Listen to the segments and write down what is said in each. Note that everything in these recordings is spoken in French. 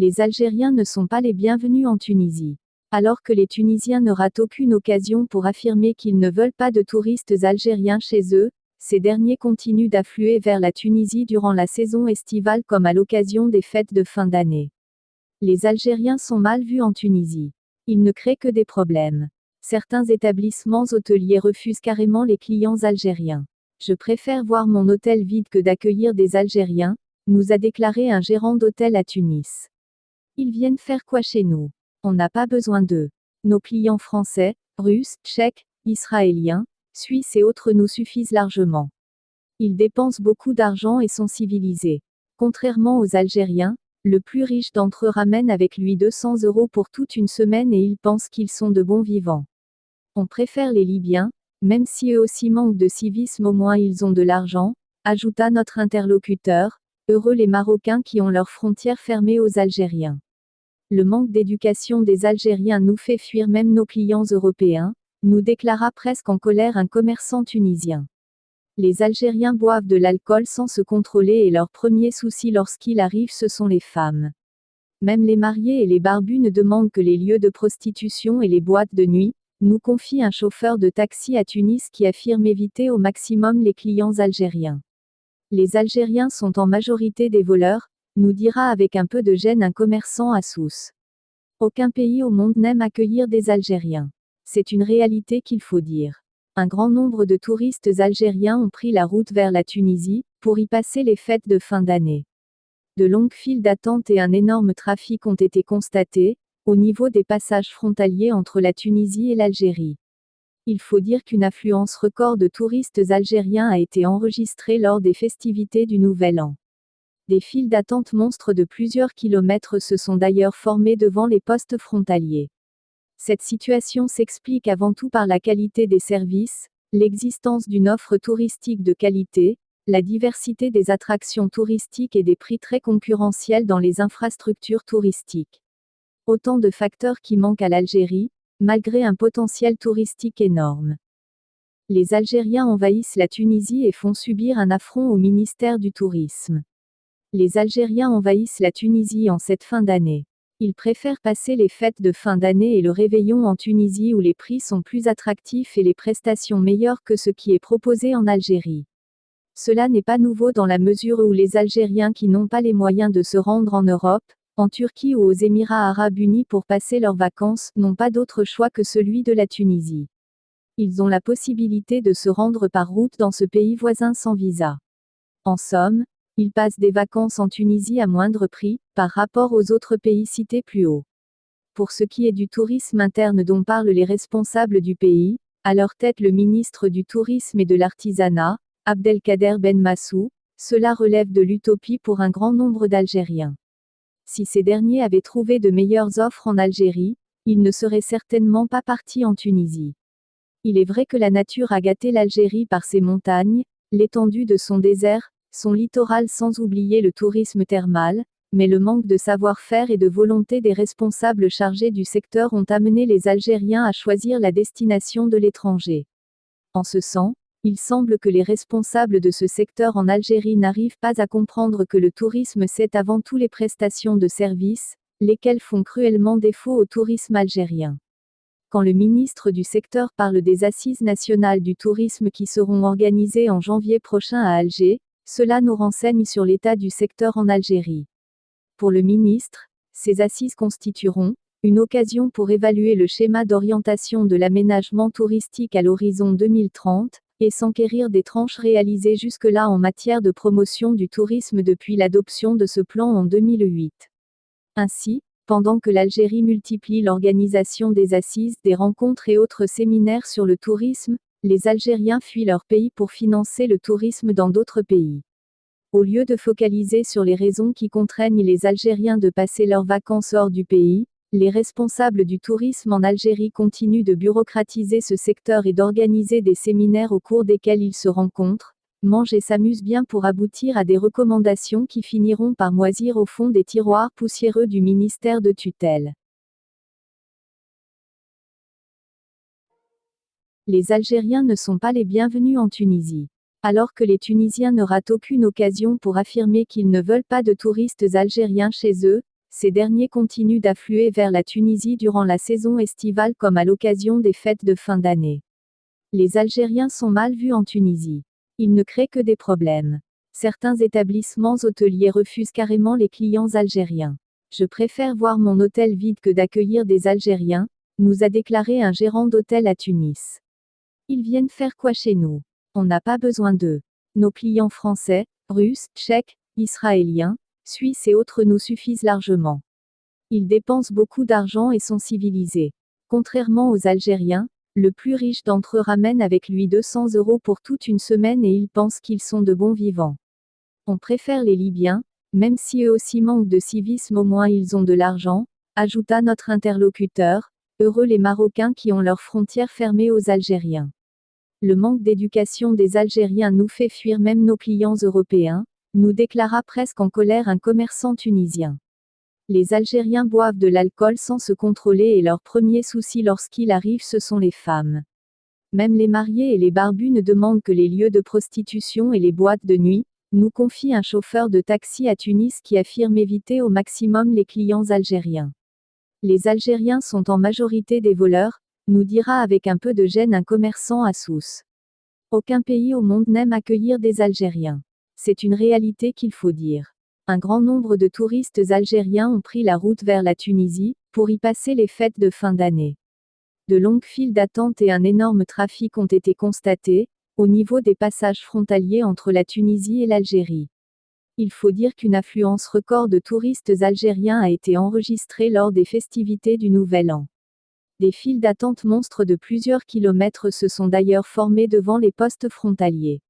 Les Algériens ne sont pas les bienvenus en Tunisie. Alors que les Tunisiens ne ratent aucune occasion pour affirmer qu'ils ne veulent pas de touristes algériens chez eux, ces derniers continuent d'affluer vers la Tunisie durant la saison estivale comme à l'occasion des fêtes de fin d'année. Les Algériens sont mal vus en Tunisie. Ils ne créent que des problèmes. Certains établissements hôteliers refusent carrément les clients algériens. Je préfère voir mon hôtel vide que d'accueillir des Algériens, nous a déclaré un gérant d'hôtel à Tunis. Ils viennent faire quoi chez nous? On n'a pas besoin d'eux. Nos clients français, russes, tchèques, israéliens, suisses et autres nous suffisent largement. Ils dépensent beaucoup d'argent et sont civilisés. Contrairement aux Algériens, le plus riche d'entre eux ramène avec lui 200 € pour toute une semaine et ils pensent qu'ils sont de bons vivants. On préfère les Libyens, même si eux aussi manquent de civisme, au moins ils ont de l'argent, ajouta notre interlocuteur, heureux les Marocains qui ont leurs frontières fermées aux Algériens. Le manque d'éducation des Algériens nous fait fuir même nos clients européens, nous déclara presque en colère un commerçant tunisien. Les Algériens boivent de l'alcool sans se contrôler et leur premier souci lorsqu'il arrive ce sont les femmes. Même les mariés et les barbus ne demandent que les lieux de prostitution et les boîtes de nuit, nous confie un chauffeur de taxi à Tunis qui affirme éviter au maximum les clients algériens. Les Algériens sont en majorité des voleurs, nous dira avec un peu de gêne un commerçant à Sousse. Aucun pays au monde n'aime accueillir des Algériens. C'est une réalité qu'il faut dire. Un grand nombre de touristes algériens ont pris la route vers la Tunisie, pour y passer les fêtes de fin d'année. De longues files d'attente et un énorme trafic ont été constatés, au niveau des passages frontaliers entre la Tunisie et l'Algérie. Il faut dire qu'une affluence record de touristes algériens a été enregistrée lors des festivités du Nouvel An. Des files d'attente monstres de plusieurs kilomètres se sont d'ailleurs formées devant les postes frontaliers. Cette situation s'explique avant tout par la qualité des services, l'existence d'une offre touristique de qualité, la diversité des attractions touristiques et des prix très concurrentiels dans les infrastructures touristiques. Autant de facteurs qui manquent à l'Algérie, malgré un potentiel touristique énorme. Les Algériens envahissent la Tunisie et font subir un affront au ministère du Tourisme. Les Algériens envahissent la Tunisie en cette fin d'année. Ils préfèrent passer les fêtes de fin d'année et le réveillon en Tunisie où les prix sont plus attractifs et les prestations meilleures que ce qui est proposé en Algérie. Cela n'est pas nouveau dans la mesure où les Algériens qui n'ont pas les moyens de se rendre en Europe, en Turquie ou aux Émirats arabes unis pour passer leurs vacances, n'ont pas d'autre choix que celui de la Tunisie. Ils ont la possibilité de se rendre par route dans ce pays voisin sans visa. En somme, ils passent des vacances en Tunisie à moindre prix, par rapport aux autres pays cités plus haut. Pour ce qui est du tourisme interne dont parlent les responsables du pays, à leur tête le ministre du Tourisme et de l'Artisanat, Abdelkader Ben Massou, cela relève de l'utopie pour un grand nombre d'Algériens. Si ces derniers avaient trouvé de meilleures offres en Algérie, ils ne seraient certainement pas partis en Tunisie. Il est vrai que la nature a gâté l'Algérie par ses montagnes, l'étendue de son désert, son littoral sans oublier le tourisme thermal, mais le manque de savoir-faire et de volonté des responsables chargés du secteur ont amené les Algériens à choisir la destination de l'étranger. En ce sens, il semble que les responsables de ce secteur en Algérie n'arrivent pas à comprendre que le tourisme c'est avant tout les prestations de services, lesquelles font cruellement défaut au tourisme algérien. Quand le ministre du secteur parle des assises nationales du tourisme qui seront organisées en janvier prochain à Alger, cela nous renseigne sur l'état du secteur en Algérie. Pour le ministre, ces assises constitueront une occasion pour évaluer le schéma d'orientation de l'aménagement touristique à l'horizon 2030, et s'enquérir des tranches réalisées jusque-là en matière de promotion du tourisme depuis l'adoption de ce plan en 2008. Ainsi, pendant que l'Algérie multiplie l'organisation des assises, des rencontres et autres séminaires sur le tourisme, les Algériens fuient leur pays pour financer le tourisme dans d'autres pays. Au lieu de focaliser sur les raisons qui contraignent les Algériens de passer leurs vacances hors du pays, les responsables du tourisme en Algérie continuent de bureaucratiser ce secteur et d'organiser des séminaires au cours desquels ils se rencontrent, mangent et s'amusent bien pour aboutir à des recommandations qui finiront par moisir au fond des tiroirs poussiéreux du ministère de tutelle. Les Algériens ne sont pas les bienvenus en Tunisie. Alors que les Tunisiens ne ratent aucune occasion pour affirmer qu'ils ne veulent pas de touristes algériens chez eux, ces derniers continuent d'affluer vers la Tunisie durant la saison estivale comme à l'occasion des fêtes de fin d'année. Les Algériens sont mal vus en Tunisie. Ils ne créent que des problèmes. Certains établissements hôteliers refusent carrément les clients algériens. Je préfère voir mon hôtel vide que d'accueillir des Algériens, nous a déclaré un gérant d'hôtel à Tunis. Ils viennent faire quoi chez nous? On n'a pas besoin d'eux. Nos clients français, russes, tchèques, israéliens, suisses et autres nous suffisent largement. Ils dépensent beaucoup d'argent et sont civilisés. Contrairement aux Algériens, le plus riche d'entre eux ramène avec lui 200 € pour toute une semaine et ils pensent qu'ils sont de bons vivants. On préfère les Libyens, même si eux aussi manquent de civisme, au moins ils ont de l'argent, ajouta notre interlocuteur, heureux les Marocains qui ont leurs frontières fermées aux Algériens. Le manque d'éducation des Algériens nous fait fuir même nos clients européens, nous déclara presque en colère un commerçant tunisien. Les Algériens boivent de l'alcool sans se contrôler et leur premier souci lorsqu'il arrive ce sont les femmes. Même les mariés et les barbus ne demandent que les lieux de prostitution et les boîtes de nuit, nous confie un chauffeur de taxi à Tunis qui affirme éviter au maximum les clients algériens. Les Algériens sont en majorité des voleurs, nous dira avec un peu de gêne un commerçant à Sousse. Aucun pays au monde n'aime accueillir des Algériens. C'est une réalité qu'il faut dire. Un grand nombre de touristes algériens ont pris la route vers la Tunisie, pour y passer les fêtes de fin d'année. De longues files d'attente et un énorme trafic ont été constatés, au niveau des passages frontaliers entre la Tunisie et l'Algérie. Il faut dire qu'une affluence record de touristes algériens a été enregistrée lors des festivités du Nouvel An. Des files d'attente monstres de plusieurs kilomètres se sont d'ailleurs formées devant les postes frontaliers.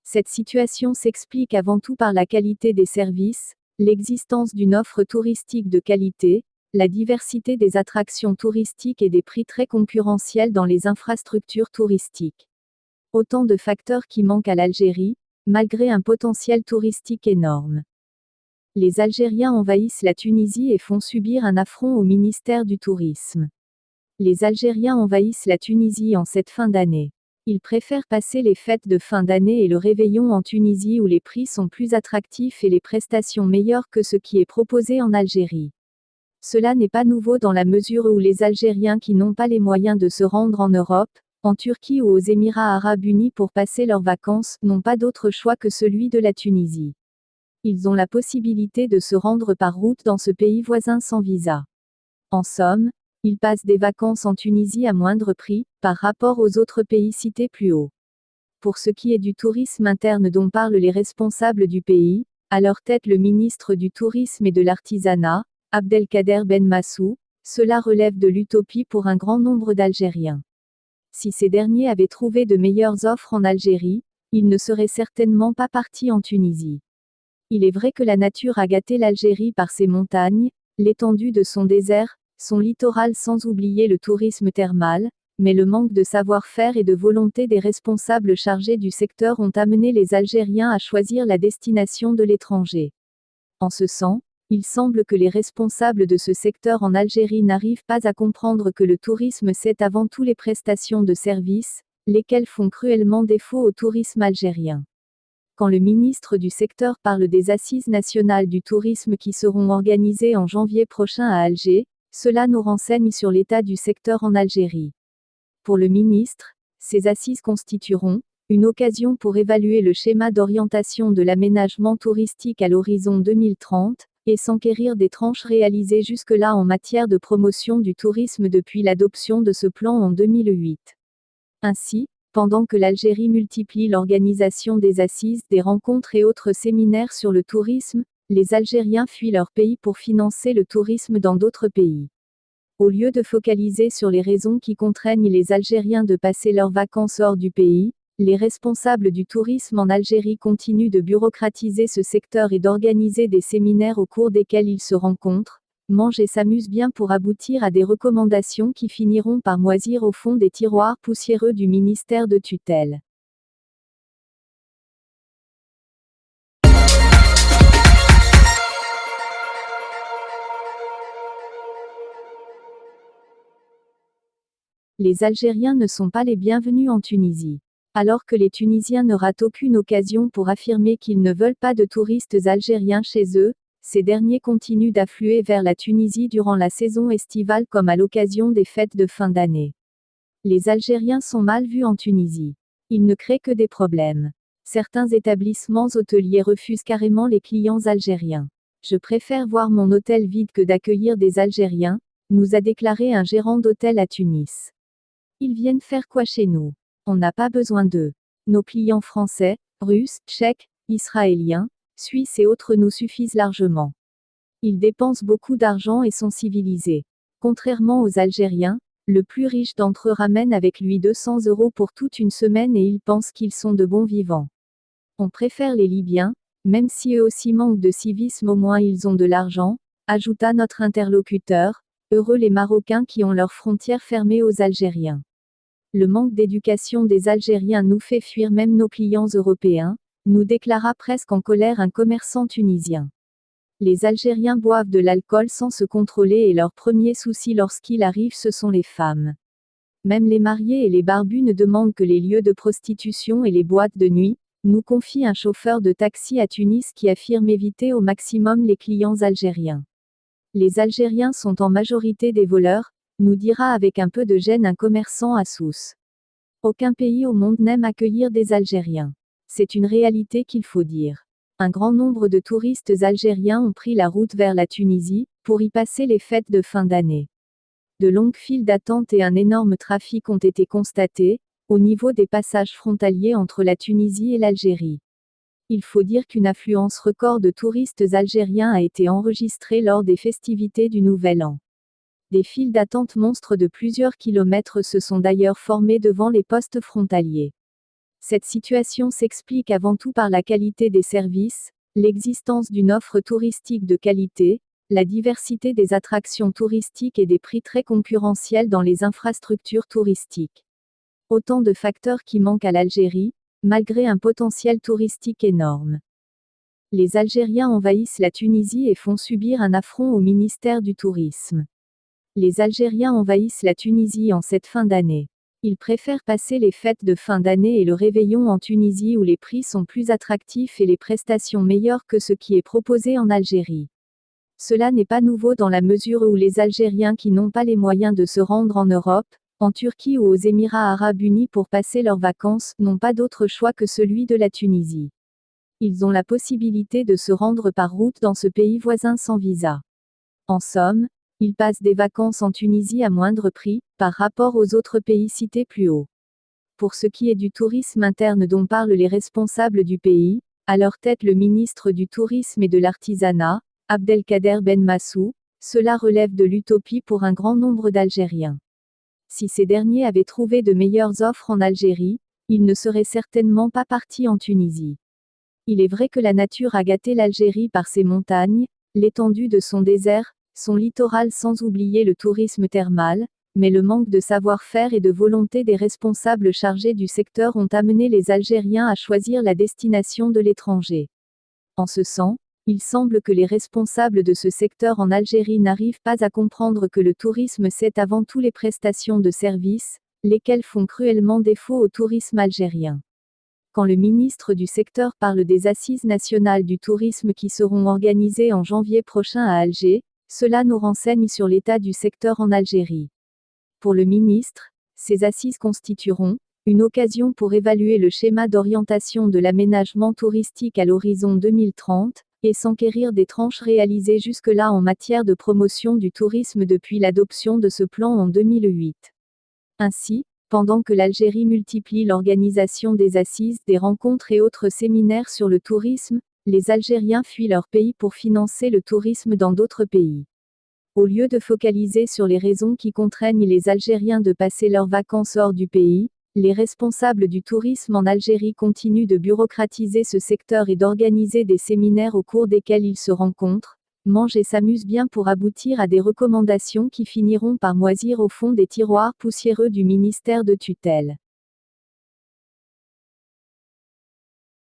Cette situation s'explique avant tout par la qualité des services, l'existence d'une offre touristique de qualité, la diversité des attractions touristiques et des prix très concurrentiels dans les infrastructures touristiques. Autant de facteurs qui manquent à l'Algérie, malgré un potentiel touristique énorme. Les Algériens envahissent la Tunisie et font subir un affront au ministère du Tourisme. Les Algériens envahissent la Tunisie en cette fin d'année. Ils préfèrent passer les fêtes de fin d'année et le réveillon en Tunisie où les prix sont plus attractifs et les prestations meilleures que ce qui est proposé en Algérie. Cela n'est pas nouveau dans la mesure où les Algériens qui n'ont pas les moyens de se rendre en Europe, en Turquie ou aux Émirats arabes unis pour passer leurs vacances, n'ont pas d'autre choix que celui de la Tunisie. Ils ont la possibilité de se rendre par route dans ce pays voisin sans visa. En somme, ils passent des vacances en Tunisie à moindre prix, par rapport aux autres pays cités plus haut. Pour ce qui est du tourisme interne dont parlent les responsables du pays, à leur tête le ministre du Tourisme et de l'Artisanat, Abdelkader Ben Massou, cela relève de l'utopie pour un grand nombre d'Algériens. Si ces derniers avaient trouvé de meilleures offres en Algérie, ils ne seraient certainement pas partis en Tunisie. Il est vrai que la nature a gâté l'Algérie par ses montagnes, l'étendue de son désert, son littoral sans oublier le tourisme thermal, mais le manque de savoir-faire et de volonté des responsables chargés du secteur ont amené les Algériens à choisir la destination de l'étranger. En ce sens, il semble que les responsables de ce secteur en Algérie n'arrivent pas à comprendre que le tourisme c'est avant tout les prestations de services, lesquelles font cruellement défaut au tourisme algérien. Quand le ministre du secteur parle des Assises nationales du tourisme qui seront organisées en janvier prochain à Alger, cela nous renseigne sur l'état du secteur en Algérie. Pour le ministre, ces assises constitueront une occasion pour évaluer le schéma d'orientation de l'aménagement touristique à l'horizon 2030, et s'enquérir des tranches réalisées jusque-là en matière de promotion du tourisme depuis l'adoption de ce plan en 2008. Ainsi, pendant que l'Algérie multiplie l'organisation des assises, des rencontres et autres séminaires sur le tourisme, les Algériens fuient leur pays pour financer le tourisme dans d'autres pays. Au lieu de focaliser sur les raisons qui contraignent les Algériens de passer leurs vacances hors du pays, les responsables du tourisme en Algérie continuent de bureaucratiser ce secteur et d'organiser des séminaires au cours desquels ils se rencontrent, mangent et s'amusent bien pour aboutir à des recommandations qui finiront par moisir au fond des tiroirs poussiéreux du ministère de tutelle. Les Algériens ne sont pas les bienvenus en Tunisie. Alors que les Tunisiens ne ratent aucune occasion pour affirmer qu'ils ne veulent pas de touristes algériens chez eux, ces derniers continuent d'affluer vers la Tunisie durant la saison estivale comme à l'occasion des fêtes de fin d'année. Les Algériens sont mal vus en Tunisie. Ils ne créent que des problèmes. Certains établissements hôteliers refusent carrément les clients algériens. Je préfère voir mon hôtel vide que d'accueillir des Algériens, nous a déclaré un gérant d'hôtel à Tunis. Ils viennent faire quoi chez nous? On n'a pas besoin d'eux. Nos clients français, russes, tchèques, israéliens, suisses et autres nous suffisent largement. Ils dépensent beaucoup d'argent et sont civilisés. Contrairement aux Algériens, le plus riche d'entre eux ramène avec lui 200 € pour toute une semaine et ils pensent qu'ils sont de bons vivants. On préfère les Libyens, même si eux aussi manquent de civisme, au moins ils ont de l'argent, ajouta notre interlocuteur, heureux les Marocains qui ont leurs frontières fermées aux Algériens. Le manque d'éducation des Algériens nous fait fuir même nos clients européens, nous déclara presque en colère un commerçant tunisien. Les Algériens boivent de l'alcool sans se contrôler et leur premier souci lorsqu'il arrive ce sont les femmes. Même les mariés et les barbus ne demandent que les lieux de prostitution et les boîtes de nuit, nous confie un chauffeur de taxi à Tunis qui affirme éviter au maximum les clients algériens. Les Algériens sont en majorité des voleurs, nous dira avec un peu de gêne un commerçant à Sousse. Aucun pays au monde n'aime accueillir des Algériens. C'est une réalité qu'il faut dire. Un grand nombre de touristes algériens ont pris la route vers la Tunisie, pour y passer les fêtes de fin d'année. De longues files d'attente et un énorme trafic ont été constatés, au niveau des passages frontaliers entre la Tunisie et l'Algérie. Il faut dire qu'une affluence record de touristes algériens a été enregistrée lors des festivités du Nouvel An. Des files d'attente monstres de plusieurs kilomètres se sont d'ailleurs formées devant les postes frontaliers. Cette situation s'explique avant tout par la qualité des services, l'existence d'une offre touristique de qualité, la diversité des attractions touristiques et des prix très concurrentiels dans les infrastructures touristiques. Autant de facteurs qui manquent à l'Algérie, malgré un potentiel touristique énorme. Les Algériens envahissent la Tunisie et font subir un affront au ministère du Tourisme. Les Algériens envahissent la Tunisie en cette fin d'année. Ils préfèrent passer les fêtes de fin d'année et le réveillon en Tunisie où les prix sont plus attractifs et les prestations meilleures que ce qui est proposé en Algérie. Cela n'est pas nouveau dans la mesure où les Algériens qui n'ont pas les moyens de se rendre en Europe, en Turquie ou aux Émirats arabes unis pour passer leurs vacances, n'ont pas d'autre choix que celui de la Tunisie. Ils ont la possibilité de se rendre par route dans ce pays voisin sans visa. En somme, ils passent des vacances en Tunisie à moindre prix, par rapport aux autres pays cités plus haut. Pour ce qui est du tourisme interne dont parlent les responsables du pays, à leur tête le ministre du Tourisme et de l'Artisanat, Abdelkader Ben Massou, cela relève de l'utopie pour un grand nombre d'Algériens. Si ces derniers avaient trouvé de meilleures offres en Algérie, ils ne seraient certainement pas partis en Tunisie. Il est vrai que la nature a gâté l'Algérie par ses montagnes, l'étendue de son désert, son littoral sans oublier le tourisme thermal, mais le manque de savoir-faire et de volonté des responsables chargés du secteur ont amené les Algériens à choisir la destination de l'étranger. En ce sens, il semble que les responsables de ce secteur en Algérie n'arrivent pas à comprendre que le tourisme c'est avant tout les prestations de services, lesquelles font cruellement défaut au tourisme algérien. Quand le ministre du secteur parle des Assises nationales du tourisme qui seront organisées en janvier prochain à Alger, cela nous renseigne sur l'état du secteur en Algérie. Pour le ministre, ces assises constitueront une occasion pour évaluer le schéma d'orientation de l'aménagement touristique à l'horizon 2030, et s'enquérir des tranches réalisées jusque-là en matière de promotion du tourisme depuis l'adoption de ce plan en 2008. Ainsi, pendant que l'Algérie multiplie l'organisation des assises, des rencontres et autres séminaires sur le tourisme, les Algériens fuient leur pays pour financer le tourisme dans d'autres pays. Au lieu de focaliser sur les raisons qui contraignent les Algériens de passer leurs vacances hors du pays, les responsables du tourisme en Algérie continuent de bureaucratiser ce secteur et d'organiser des séminaires au cours desquels ils se rencontrent, mangent et s'amusent bien pour aboutir à des recommandations qui finiront par moisir au fond des tiroirs poussiéreux du ministère de tutelle.